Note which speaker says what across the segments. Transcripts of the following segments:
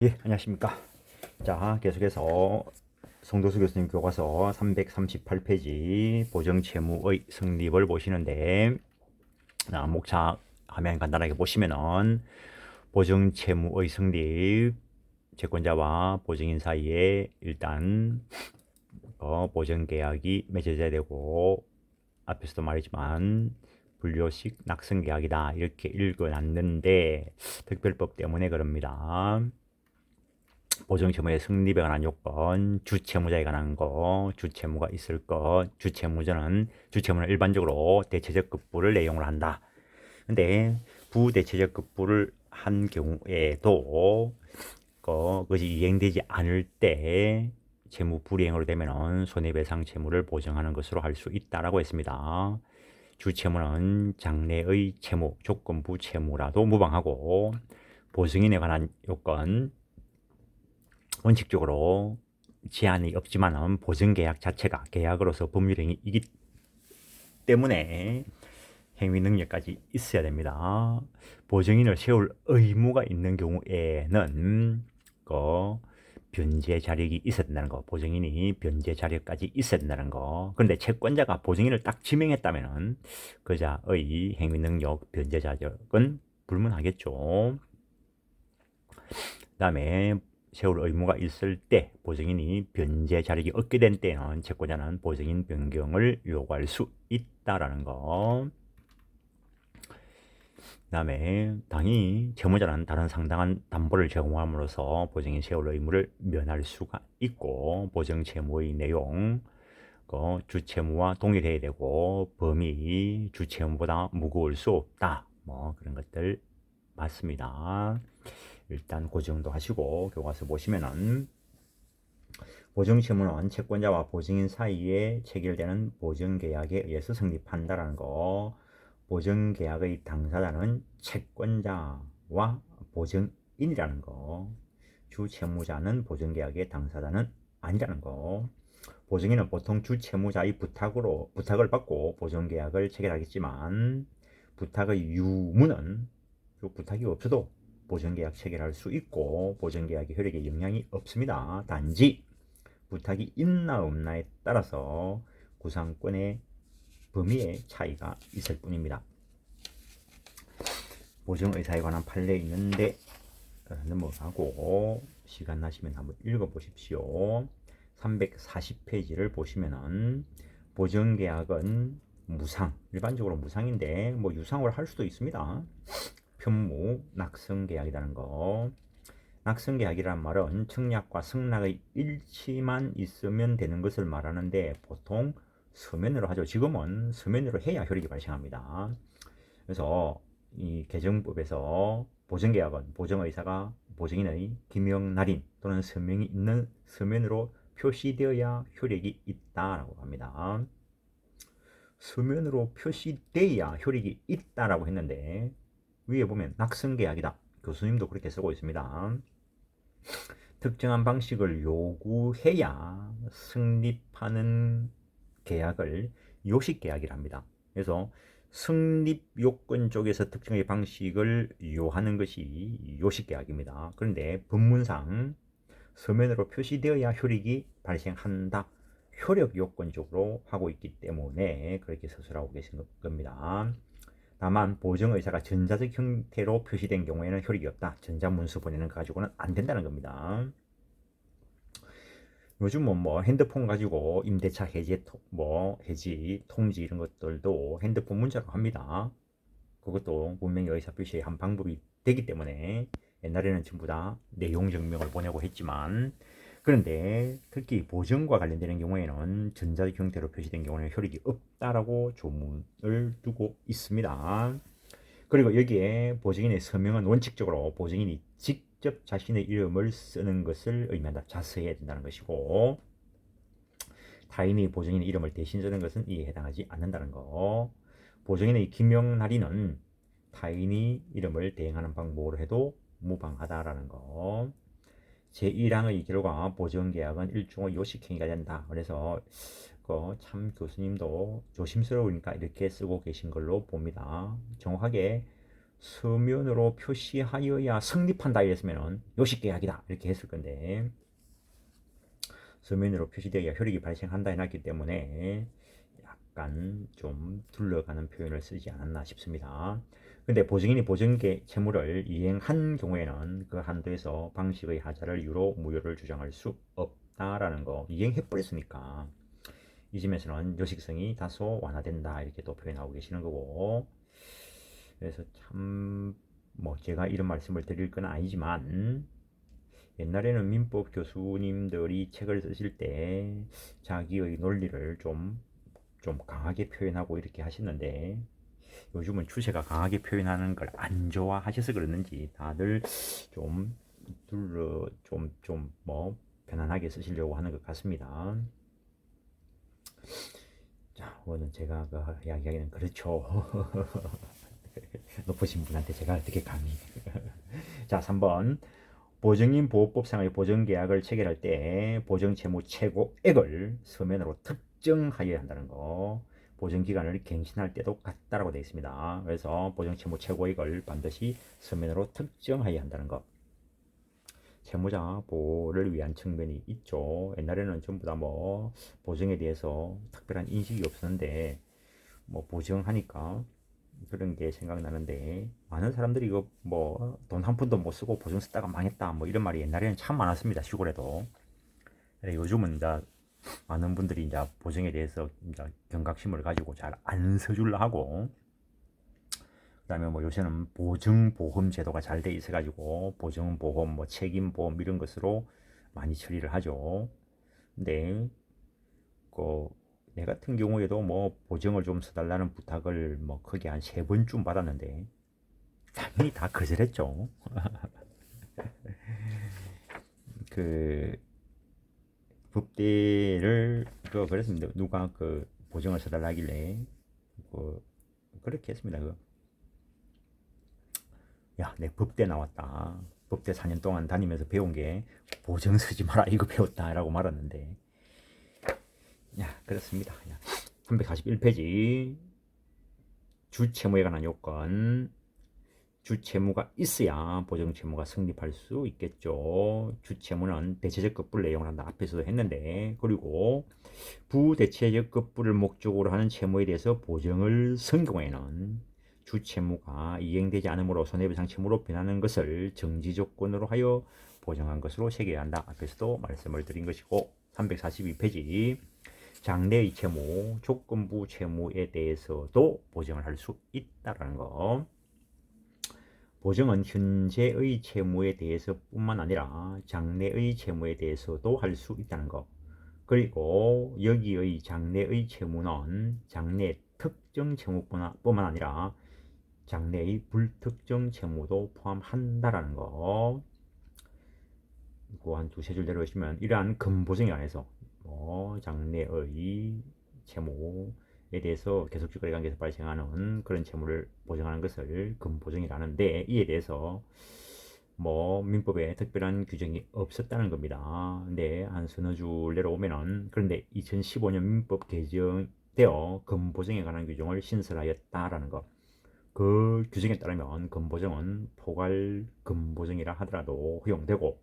Speaker 1: 예, 안녕하십니까. 자, 계속해서 성도수 교수님 교과서 338페이지 보정채무의 성립을 보시는데, 목차 화면 간단하게 보시면은 보정채무의 성립, 채권자와 보증인 사이에 일단 보정계약이 맺어져야 되고, 앞에서도 말했지만 불료식 낙성계약이다 이렇게 읽어놨는데 특별법 때문에 그럽니다. 보증채무의 성립에 관한 요건, 주채무자에 관한 거, 주채무가 있을 것, 주채무는 일반적으로 대체적 급부를 내용으로 한다. 근데 부대체적 급부를 한 경우에도 그것이 이행되지 않을 때 채무 불이행으로 되면 손해배상 채무를 보정하는 것으로 할 수 있다라고 했습니다. 주채무는 장래의 채무, 조건부 채무라도 무방하고 보증인에 관한 요건, 원칙적으로 제한이 없지만은 보증계약 자체가 계약으로서 법률행위이기 때문에 행위 능력까지 있어야 됩니다. 보증인을 세울 의무가 있는 경우에는 그 변제 자력이 있어야 된다는 거, 보증인이 변제 자력까지 있어야 된다는 거. 그런데 채권자가 보증인을 딱 지명했다면은 그자의 행위 능력, 변제 자력은 불문하겠죠. 그다음에 세울 의무가 있을 때 보증인이 변제 자력이 없게 된 때는 채권자는 보증인 변경을 요구할 수 있다라는 거. 그다음에 당연히 채무자는 다른 상당한 담보를 제공함으로써 보증인 세울 의무를 면할 수가 있고 보증 채무의 내용 주채무와 동일해야 되고 범위 주채무보다 무거울 수 없다. 뭐 그런 것들 맞습니다. 일단 그 정도 하시고 교과서 보시면은 보증채무는 채권자와 보증인 사이에 체결되는 보증계약에 의해서 성립한다라는 거. 보증계약의 당사자는 채권자와 보증인이라는 거. 주채무자는 보증계약의 당사자는 아니라는 거. 보증인은 보통 주채무자의 부탁을 받고 보증계약을 체결하겠지만 부탁의 유무는 부탁이 없어도 보증계약 체결할 수 있고 보증계약의 효력에 영향이 없습니다. 단지 부탁이 있나 없나에 따라서 구상권의 범위의 차이가 있을 뿐입니다. 보증의사에 관한 판례 있는데 넘어가고 시간 나시면 한번 읽어보십시오. 340페이지를 보시면은 보증계약은 무상, 일반적으로 무상인데 뭐 유상으로 할 수도 있습니다. 편무, 낙성계약이라는 거. 낙성계약이란 말은 청약과 승낙의 일치만 있으면 되는 것을 말하는데 보통 서면으로 하죠. 지금은 서면으로 해야 효력이 발생합니다. 그래서 이 개정법에서 보증계약은 보증의사가 보증인의 기명 날인 또는 서명이 있는 서면으로 표시되어야 효력이 있다라고 합니다. 서면으로 표시돼야 효력이 있다라고 했는데 위에 보면 낙성계약이다. 교수님도 그렇게 쓰고 있습니다. 특정한 방식을 요구해야 승립하는 계약을 요식계약이랍니다. 그래서 승립 요건 쪽에서 특정의 방식을 요하는 것이 요식계약입니다. 그런데 법문상 서면으로 표시되어야 효력이 발생한다. 효력 요건 쪽으로 하고 있기 때문에 그렇게 서술하고 계신 겁니다. 다만 보증의사가 전자적 형태로 표시된 경우에는 효력이 없다. 전자문서 보내는 거 가지고는 안 된다는 겁니다. 요즘은 뭐 핸드폰 가지고 임대차 해지, 해지, 통지 이런 것들도 핸드폰 문자로 합니다. 그것도 분명히 의사 표시의 한 방법이 되기 때문에 옛날에는 전부 다 내용 증명을 보내고 했지만 그런데 특히 보증과 관련되는 경우에는 전자적 형태로 표시된 경우는 효력이 없다라고 조문을 두고 있습니다. 그리고 여기에 보증인의 서명은 원칙적으로 보증인이 직접 자신의 이름을 쓰는 것을 의미한다. 자서해야 된다는 것이고 타인이 보증인의 이름을 대신 쓰는 것은 이에 해당하지 않는다는 거. 보증인의 기명 날인은 타인이 이름을 대행하는 방법으로 해도 무방하다라는 거. 제1항의 결과 보증계약은 일종의 요식행위가 된다. 그래서 참 교수님도 조심스러우니까 이렇게 쓰고 계신 걸로 봅니다. 정확하게 서면으로 표시하여야 성립한다 이랬으면은 요식계약이다 이렇게 했을 건데 서면으로 표시되어야 효력이 발생한다 해놨기 때문에 약간 좀 둘러가는 표현을 쓰지 않았나 싶습니다. 근데 보증인이 보증계 채무를 이행한 경우에는 그 한도에서 방식의 하자를 이유로 무효를 주장할 수 없다라는 거 이행해버렸으니까 이 점에서는 요식성이 다소 완화된다 이렇게 또 표현하고 계시는 거고 그래서 참 뭐 제가 이런 말씀을 드릴 건 아니지만 옛날에는 민법 교수님들이 책을 쓰실 때 자기의 논리를 좀 강하게 표현하고 이렇게 하시는데 요즘은 추세가 강하게 표현하는 걸 안 좋아하셔서 그러는지 다들 좀 둘러 좀 뭐 편안하게 쓰시려고 하는 것 같습니다. 자, 오늘 제가 그 이야기하기는 그렇죠. 높으신 분한테 제가 어떻게 감히. 자, 3번. 보증인 보호법상의 보증계약을 체결할 때 보증채무 최고액을 서면으로 특정하여야 한다는 거. 보증기간을 갱신할 때도 같다라고 되어 있습니다. 그래서 보증채무 최고액을 반드시 서면으로 특정하여야 한다는 거. 채무자 보호를 위한 측면이 있죠. 옛날에는 전부 다 뭐 보증에 대해서 특별한 인식이 없었는데 뭐 보증하니까 그런 게 생각나는데 많은 사람들이 이거 뭐 돈 한 푼도 못 쓰고 보증 쓰다가 망했다 뭐 이런 말이 옛날에는 참 많았습니다. 시골에도. 요즘은 이제 많은 분들이 이제 보증에 대해서 이제 경각심을 가지고 잘 안 서줄라 하고 그다음에 뭐 요새는 보증보험 제도가 잘 돼 있어가지고 보증보험 뭐 책임보험 이런 것으로 많이 처리를 하죠. 근데 그 내 같은 경우에도 뭐 보증을 좀 써달라는 부탁을 뭐 크게 한 3번쯤 받았는데 당연히 다 거절했죠. 그 법대를 그랬습니다. 누가 그 보증을 써달라 하길래 그 그렇게 했습니다. 야, 내 법대 나왔다. 법대 4년 동안 다니면서 배운 게 보증 쓰지 마라 이거 배웠다라고 말았는데 야, 그렇습니다. 341페이지 주채무에 관한 요건 주채무가 있어야 보증채무가 성립할 수 있겠죠. 주채무는 대체적 급부를 내용을 한다. 앞에서도 했는데 그리고 부대체적 급부를 목적으로 하는 채무에 대해서 보증을 쓴 경우에는 주채무가 이행되지 않으므로 손해배상 채무로 변하는 것을 정지 조건으로 하여 보정한 것으로 새겨야 한다. 앞에서도 말씀을 드린 것이고 342페이지 장래의 채무, 조건부 채무에 대해서도 보정을 할 수 있다는 거. 보정은 현재의 채무에 대해서 뿐만 아니라 장래의 채무에 대해서도 할 수 있다는 것. 그리고 여기의 장래의 채무는 장래 특정 채무뿐만 아니라 장래의 불특정 채무도 포함한다라는 거. 그거 한 두세 줄 내려오시면 이러한 금보증에 관해서 장래의 채무에 대해서 계속적 거래관계에서 발생하는 그런 채무를 보증하는 것을 금보증이라는데 이에 대해서 뭐 민법에 특별한 규정이 없었다는 겁니다. 근데 한 서너 줄 내려오면은 그런데 2015년 민법 개정되어 금보증에 관한 규정을 신설하였다라는 것. 그 규정에 따르면 금보증은 포괄 금보증이라 하더라도 허용되고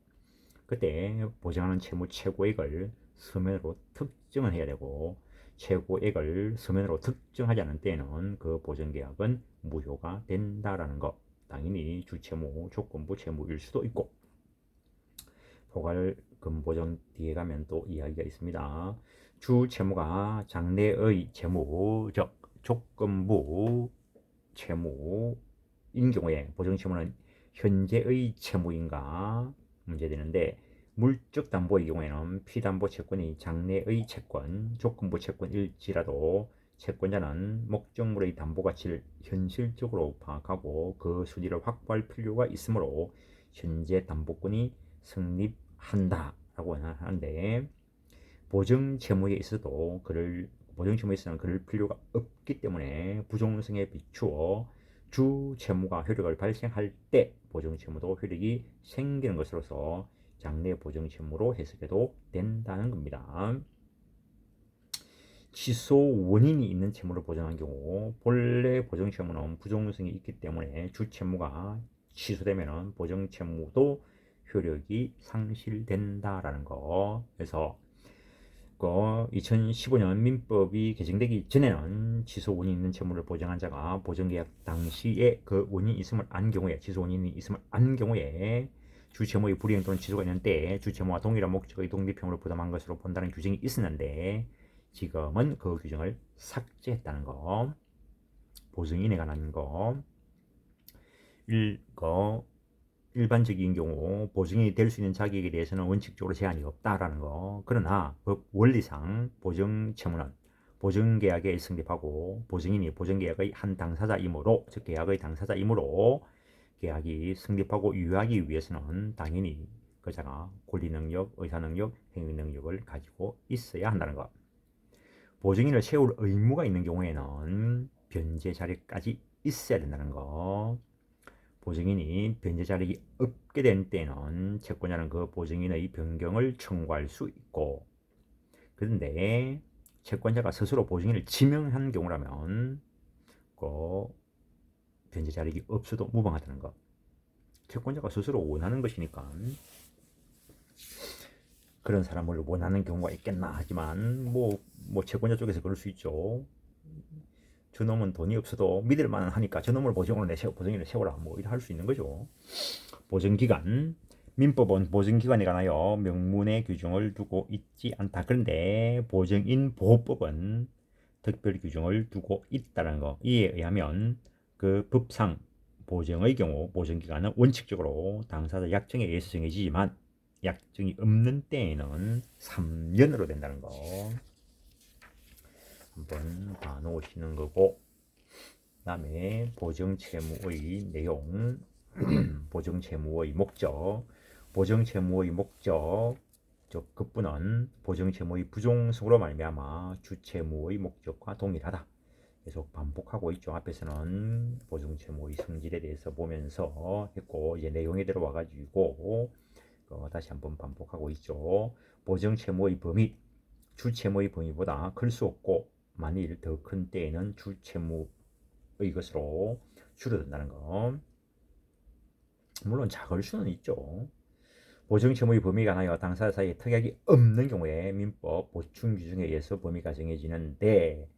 Speaker 1: 그때 보증하는 채무 최고액을 서면으로 특정을 해야 되고 최고액을 서면으로 특정하지 않은 때에는 그 보증계약은 무효가 된다라는 것. 당연히 주채무, 조건부 채무일 수도 있고 포괄금 보증 뒤에 가면 또 이야기가 있습니다. 주채무가 장래의 채무, 즉 조건부 채무인 경우에 보증채무는 현재의 채무인가 문제되는데 물적 담보의 경우에는 피담보 채권이 장래의 채권, 조건부 채권일지라도 채권자는 목적물의 담보 가치를 현실적으로 파악하고 그 수리를 확보할 필요가 있으므로 현재 담보권이 성립한다라고 하는데 보증 채무에 있어서는 그럴 필요가 없기 때문에 부종성에 비추어 주 채무가 효력을 발생할 때 보증 채무도 효력이 생기는 것으로서 장래 보증 채무로 해석해도 된다는 겁니다. 취소 원인이 있는 채무를 보증한 경우 본래 보증 채무는 부정성이 있기 때문에 주 채무가 취소되면은 보증 채무도 효력이 상실된다라는 거. 그래서 2015년 민법이 개정되기 전에는 취소 원인 있는 채무를 보증한 자가 보증계약 당시에 그 원인이 있음을 안 경우에, 취소 원인이 있음을 안 경우에 주채무의 불이행 또는 취소가 있는 때에 주채무와 동일한 목적의 독립형으로 부담한 것으로 본다는 규정이 있었는데, 지금은 그 규정을 삭제했다는 거. 보증인에 관한 거. 일반적인 경우 보증인이 될 수 있는 자격에 대해서는 원칙적으로 제한이 없다라는 거. 그러나 법 원리상 보증 채무는 보증계약에 성립하고 보증인이 보증계약의 한 당사자이므로, 즉 계약의 당사자이므로 계약이 성립하고 유효하기 위해서는 당연히 그자가 권리능력, 의사능력, 행위능력을 가지고 있어야 한다는 것. 보증인을 세울 의무가 있는 경우에는 변제 자력까지 있어야 된다는 것. 보증인이 변제 자력이 없게 된 때는 채권자는 그 보증인의 변경을 청구할 수 있고, 그런데 채권자가 스스로 보증인을 지명한 경우라면 그 변제 자력이 없어도 무방하다는 것. 채권자가 스스로 원하는 것이니까 그런 사람을 원하는 경우가 있겠나 하지만 뭐 채권자 쪽에서 그럴 수 있죠. 저놈은 돈이 없어도 믿을 만은 하니까 저놈을 보증인을 세워라, 뭐 이렇게 할 수 있는 거죠. 보증기간. 민법은 보증기간에 관하여 명문의 규정을 두고 있지 않다. 그런데 보증인 보호법은 특별 규정을 두고 있다는 거. 이에 의하면 그 법상 보증의 경우 보증기간은 원칙적으로 당사자 약정에 의해서 정해지지만 약정이 없는 때에는 3년으로 된다는 거. 한번 봐놓으시는 거고, 그 다음에 보증채무의 내용. 보증채무의 목적. 보증채무의 목적, 즉 급부는 보증채무의 부종성으로 말미암아 주채무의 목적과 동일하다. 계속 반복하고 있죠. 앞에서는 보증채무의 성질에 대해서 보면서 했고, 이제 내용에 들어와가지고 다시 한번 반복하고 있죠. 보증채무의 범위, 주채무의 범위보다 클 수 없고 만일 더 큰 때에는 주채무의 것으로 줄어든다는 거. 물론 작을 수는 있죠. 보증채무의 범위가 관하여 당사자 사이에 특약이 없는 경우에 민법 보충 규정에 의해서 범위가 정해지는데,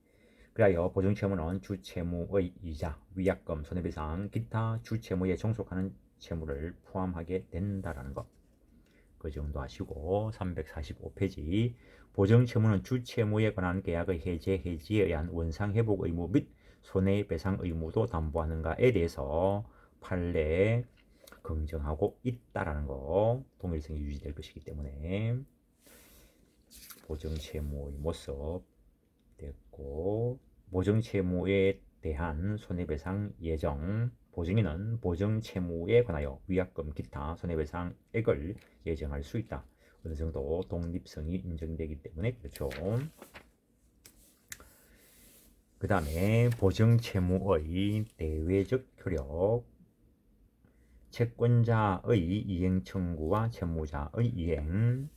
Speaker 1: 그리하여 보증채무는 주채무의 이자, 위약금, 손해배상, 기타 주채무에 종속하는 채무를 포함하게 된다라는 것. 그 정도 하시고 345페이지. 보증채무는 주채무에 관한 계약의 해지에 의한 원상회복 의무 및 손해배상 의무도 담보하는가에 대해서 판례에 긍정하고 있다라는 거. 동일성이 유지될 것이기 때문에 보증채무의 모습 됐고, 보증채무에 대한 손해배상 예정. 보증인은 보증채무에 관하여 위약금, 기타 손해배상액을 예정할 수 있다. 어느 정도 독립성이 인정되기 때문에 그렇죠. 그 다음에 보증채무의 대외적 효력. 채권자의 이행 청구와 채무자의 이행.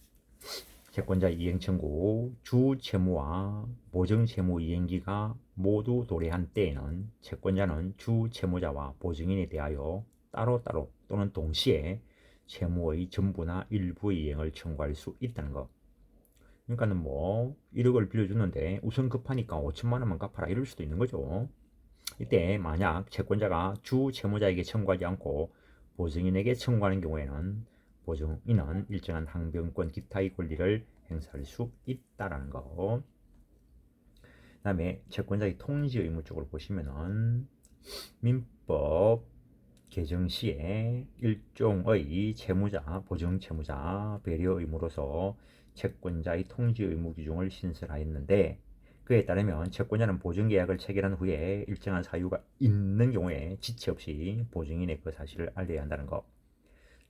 Speaker 1: 채권자의 이행 청구. 주 채무와 보증 채무 이행기가 모두 도래한 때에는 채권자는 주 채무자와 보증인에 대하여 따로따로 또는 동시에 채무의 전부나 일부의 이행을 청구할 수 있다는 것. 그러니까는 1억을 빌려줬는데 우선 급하니까 5천만 원만 갚아라, 이럴 수도 있는 거죠. 이때 만약 채권자가 주 채무자에게 청구하지 않고 보증인에게 청구하는 경우에는 보증인은 일정한 항변권, 기타의 권리를 행사할 수 있다라는 거. 그 다음에 채권자의 통지 의무 쪽으로 보시면은 민법 개정 시에 일종의 채무자, 보증 채무자 배려 의무로서 채권자의 통지 의무 규정을 신설하였는데, 그에 따르면 채권자는 보증계약을 체결한 후에 일정한 사유가 있는 경우에 지체 없이 보증인에 그 사실을 알려야 한다는 것.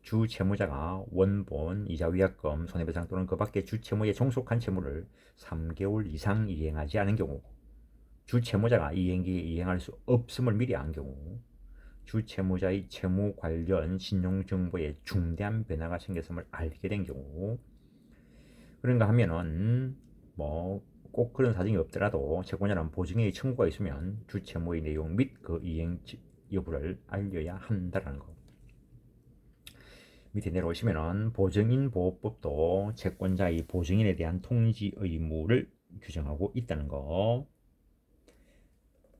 Speaker 1: 주 채무자가 원본, 이자, 위약금, 손해배상 또는 그 밖의 주 채무에 종속한 채무를 3개월 이상 이행하지 않은 경우, 주 채무자가 이행기에 이행할 수 없음을 미리 안 경우, 주 채무자의 채무 관련 신용 정보에 중대한 변화가 생겼음을 알게 된 경우. 그런가 하면은 꼭 그런 사정이 없더라도 채권자는 보증인의 청구가 있으면 주채무의 내용 및 그 이행 여부를 알려야 한다는 거. 밑에 내려오시면은 보증인 보호법도 채권자의 보증인에 대한 통지 의무를 규정하고 있다는 거.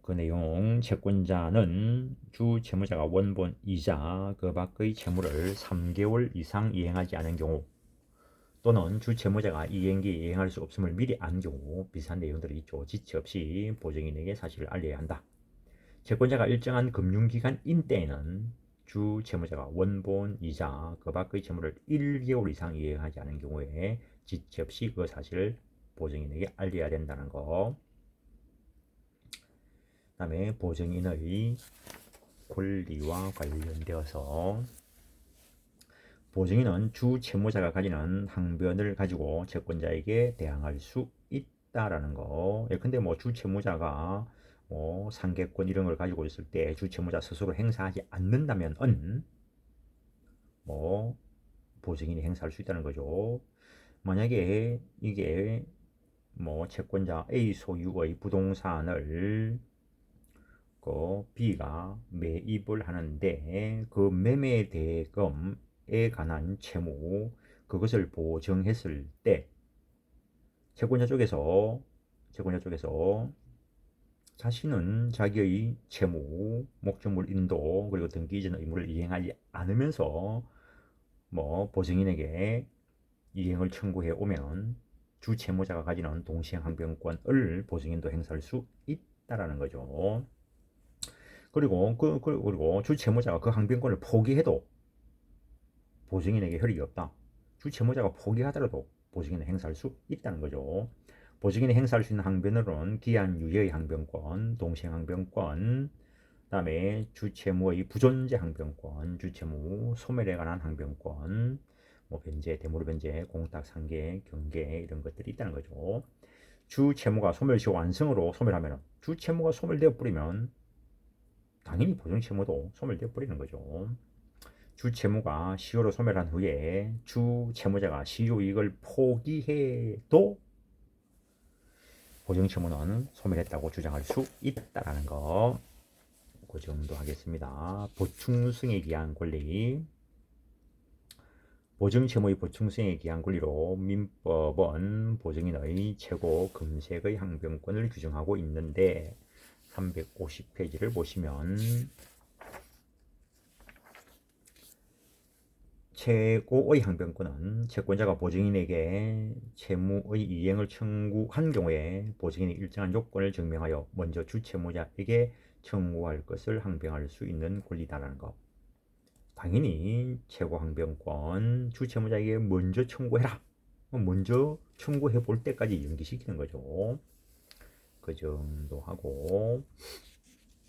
Speaker 1: 그 내용, 채권자는 주 채무자가 원본 이자 그 밖의 채무를 3개월 이상 이행하지 않은 경우, 또는 주 채무자가 이행기에 이행할 수 없음을 미리 안 경우 비슷한 내용들이 있죠. 지체 없이 보증인에게 사실을 알려야 한다. 채권자가 일정한 금융기간인 때에는 주 채무자가 원본 이자 그 밖의 채무를 1개월 이상 이행하지 않은 경우에 지체 없이 그 사실을 보증인에게 알려야 된다는 거. 그 다음에 보증인의 권리와 관련되어서 보증인은 주 채무자가 가지는 항변을 가지고 채권자에게 대항할 수 있다라는 거. 예컨대 뭐 주 채무자가 뭐 상계권 이런 걸 가지고 있을 때 주 채무자 스스로 행사하지 않는다면 뭐 보증인이 행사할 수 있다는 거죠. 만약에 이게 뭐 채권자 A 소유의 부동산을 그 B가 매입을 하는데 그 매매 대금에 관한 채무 그것을 보증했을 때 채권자 쪽에서 자신은 자기의 채무, 목적물 인도 그리고 등기 이전 의무를 이행하지 않으면서 뭐 보증인에게 이행을 청구해 오면 주 채무자가 가지는 동시행 항변권을 보증인도 행사할 수 있다라는 거죠. 그리고 주 채무자가 그 항변권을 포기해도 보증인에게 혈익이 없다. 주 채무자가 포기하더라도 보증인은 행사할 수 있다는 거죠. 보증인이 행사할 수 있는 항변으로는 기한 유예의 항변권, 동시행 항변권, 그다음에 주채무의 부존재 항변권, 주채무 소멸에 관한 항변권, 뭐 변제, 대물 변제, 공탁, 상계, 경계 이런 것들이 있다는 거죠. 주채무가 소멸시 완성으로 소멸하면 주채무가 소멸되어 버리면 당연히 보증채무도 소멸되어 버리는 거죠. 주채무가 시효로 소멸한 후에 주채무자가 시효이익을 포기해도 보증채무는 소멸했다고 주장할 수 있다라는 거. 그 정도 하겠습니다. 보충승에 기한 권리. 보증채무의 보충승에 기한 권리로 민법은 보증인의 최고 금액의 항변권을 규정하고 있는데 350페이지를 보시면 최고의 항변권은 채권자가 보증인에게 채무의 이행을 청구한 경우에 보증인이 일정한 요건을 증명하여 먼저 주채무자에게 청구할 것을 항변할 수 있는 권리다라는 것. 당연히 최고 항변권 주채무자에게 먼저 청구해라. 먼저 청구해 볼 때까지 연기시키는 거죠. 그 정도 하고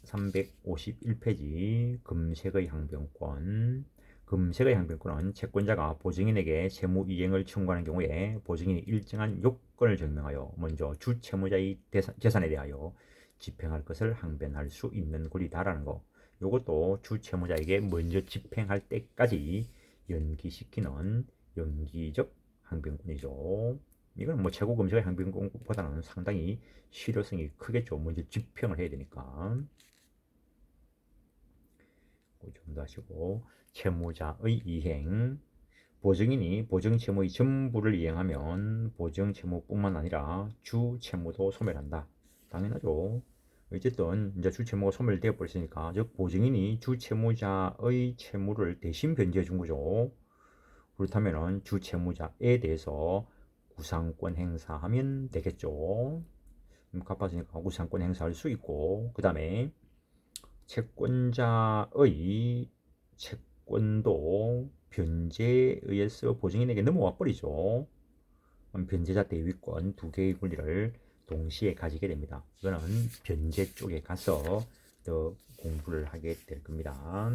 Speaker 1: 351페이지 금색의 항변권. 금색의 항변권은 채권자가 보증인에게 채무 이행을 청구하는 경우에 보증인이 일정한 요건을 증명하여 먼저 주채무자의 재산에 대하여 집행할 것을 항변할 수 있는 권리다라는 거. 이것도 주채무자에게 먼저 집행할 때까지 연기시키는 연기적 항변권이죠. 이건 뭐 최고 금색의 항변권보다는 상당히 실효성이 크겠죠. 먼저 집행을 해야 되니까. 그 정도 하시고 채무자의 이행. 보증인이 보증채무의 전부를 이행하면 보증채무뿐만 아니라 주채무도 소멸한다. 당연하죠. 어쨌든 이제 주채무가 소멸되어 버렸으니까 즉 보증인이 주채무자의 채무를 대신 변제해 준 거죠. 그렇다면 주채무자에 대해서 구상권 행사하면 되겠죠. 갚았으니까 구상권 행사할 수 있고, 그 다음에 채권자의 채권도 변제에 의해서 보증인에게 넘어와 버리죠. 변제자 대위권 두 개의 권리를 동시에 가지게 됩니다. 이거는 변제 쪽에 가서 더 공부를 하게 될 겁니다.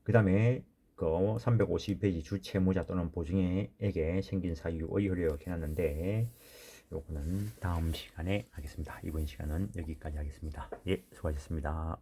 Speaker 1: 그 다음에 그 352페이지 주채무자 또는 보증인에게 생긴 사유의 효력을 해놨는데 요거는 다음 시간에 하겠습니다. 이번 시간은 여기까지 하겠습니다. 예, 수고하셨습니다.